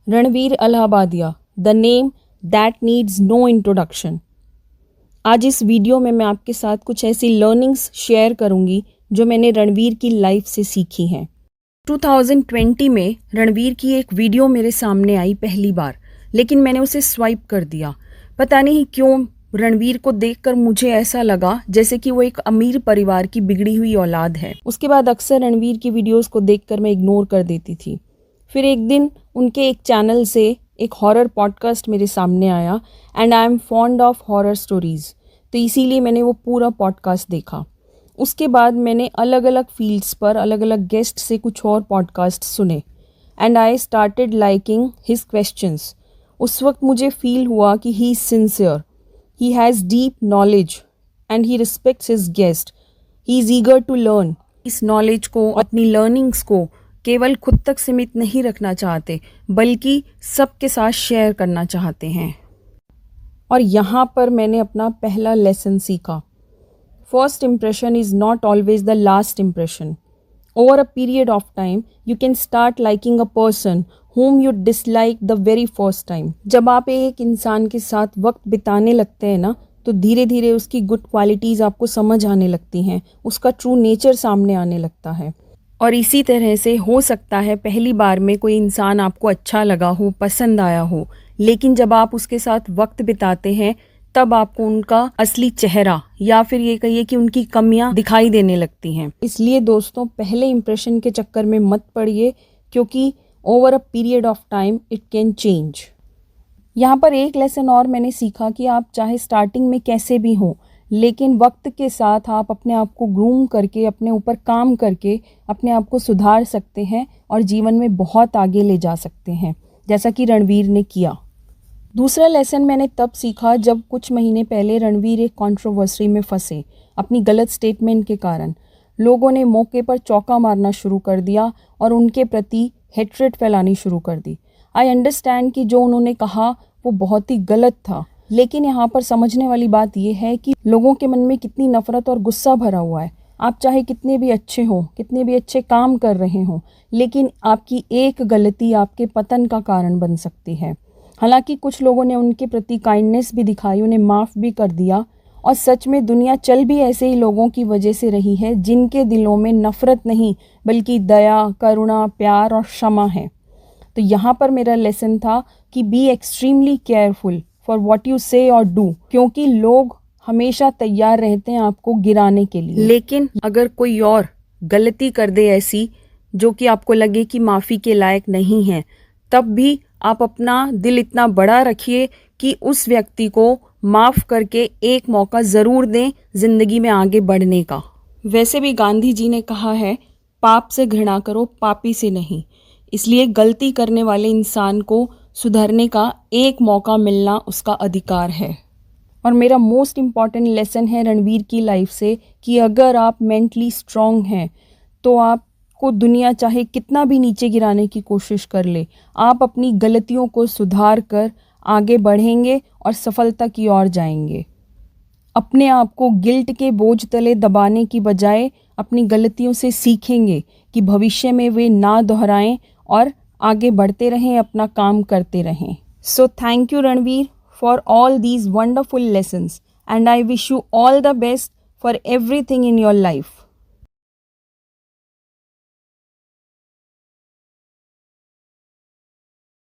Ranveer Allahbadia, the name that needs no introduction. आज इस video में मैं आपके साथ कुछ ऐसी लर्निंग्स शेयर करूंगी जो मैंने रणवीर की लाइफ से सीखी हैं। 2020 में रणवीर की एक वीडियो मेरे सामने आई पहली बार, लेकिन मैंने उसे स्वाइप कर दिया। पता नहीं क्यों रणवीर को देखकर मुझे ऐसा लगा जैसे कि वो एक अमीर परिवार की बिगड़ी हुई औलाद है। उसके बाद अक्सर रणवीर की वीडियोस को देखकर मैं इग्नोर कर देती थी। फिर एक दिन उनके एक चैनल से एक हॉरर पॉडकास्ट मेरे सामने आया and I am fond of horror stories, तो इसीलिए मैंने वो पूरा पॉडकास्ट देखा। उसके बाद मैंने अलग अलग फील्ड्स पर अलग अलग गेस्ट से कुछ और पॉडकास्ट सुने and I started liking his questions. उस वक्त मुझे फील हुआ कि he is sincere, he has deep knowledge and he respects his guest, he is eager to learn. इस नॉलेज को, अपनी लर्निंग्स को केवल खुद तक सीमित नहीं रखना चाहते, बल्कि सबके साथ शेयर करना चाहते हैं। और यहाँ पर मैंने अपना पहला लेसन सीखा। First impression is not always the last impression. Over a period of time you can start liking a person whom you dislike the very first time। जब आप एक इंसान के साथ वक्त बिताने लगते हैं ना, तो धीरे धीरे उसकी गुड क्वालिटीज़ आपको समझ आने लगती हैं, उसका ट्रू नेचर सामने आने लगता है। और इसी तरह से हो सकता है पहली बार में कोई इंसान आपको अच्छा लगा हो, पसंद आया हो, लेकिन जब आप उसके साथ वक्त बिताते हैं तब आपको उनका असली चेहरा या फिर ये कहिए कि उनकी कमियां दिखाई देने लगती हैं। इसलिए दोस्तों, पहले इंप्रेशन के चक्कर में मत पड़िए, क्योंकि over a period of time it can change. यहाँ पर एक लेसन और मैंने सीखा कि आप चाहे स्टार्टिंग में कैसे भी हों, लेकिन वक्त के साथ आप अपने आप को ग्रूम करके, अपने ऊपर काम करके अपने आप को सुधार सकते हैं और जीवन में बहुत आगे ले जा सकते हैं, जैसा कि रणवीर ने किया। दूसरा लेसन मैंने तब सीखा जब कुछ महीने पहले रणवीर एक कंट्रोवर्सी में फंसे अपनी गलत स्टेटमेंट के कारण। लोगों ने मौके पर चौका मारना शुरू कर दिया और उनके प्रति हेट्रेड फैलानी शुरू कर दी। आई अंडरस्टैंड कि जो उन्होंने कहा वो बहुत ही गलत था, लेकिन यहाँ पर समझने वाली बात यह है कि लोगों के मन में कितनी नफरत और गुस्सा भरा हुआ है। आप चाहे कितने भी अच्छे हों, कितने भी अच्छे काम कर रहे हों, लेकिन आपकी एक गलती आपके पतन का कारण बन सकती है। हालांकि कुछ लोगों ने उनके प्रति काइंडनेस भी दिखाई, उन्हें माफ़ भी कर दिया, और सच में दुनिया चल भी ऐसे ही लोगों की वजह से रही है जिनके दिलों में नफ़रत नहीं बल्कि दया, करुणा, प्यार और क्षमा है। तो यहाँ पर मेरा लेसन था कि be extremely careful for what you से और डू, क्योंकि लोग हमेशा तैयार रहते हैं आपको गिराने के लिए। लेकिन अगर कोई और गलती कर दे ऐसी जो कि आपको लगे कि माफ़ी के लायक नहीं है, तब भी आप अपना दिल इतना बड़ा रखिए कि उस व्यक्ति को माफ़ करके एक मौका ज़रूर दें ज़िंदगी में आगे बढ़ने का। वैसे भी गांधी जी ने कहा है, पाप से घृणा करो, पापी से नहीं। इसलिए गलती करने वाले इंसान को सुधरने का एक मौका मिलना उसका अधिकार है। और मेरा मोस्ट इम्पॉर्टेंट लेसन है रणवीर की लाइफ से कि अगर आप मेंटली स्ट्रांग हैं तो आपको दुनिया चाहे कितना भी नीचे गिराने की कोशिश कर ले, आप अपनी गलतियों को सुधार कर आगे बढ़ेंगे और सफलता की ओर जाएंगे। अपने आप को गिल्ट के बोझ तले दबाने की बजाय अपनी गलतियों से सीखेंगे कि भविष्य में वे ना दोहराएं और आगे बढ़ते रहें, अपना काम करते रहें। So thank you Ranveer for all these wonderful lessons and I wish you all the best for everything in your life.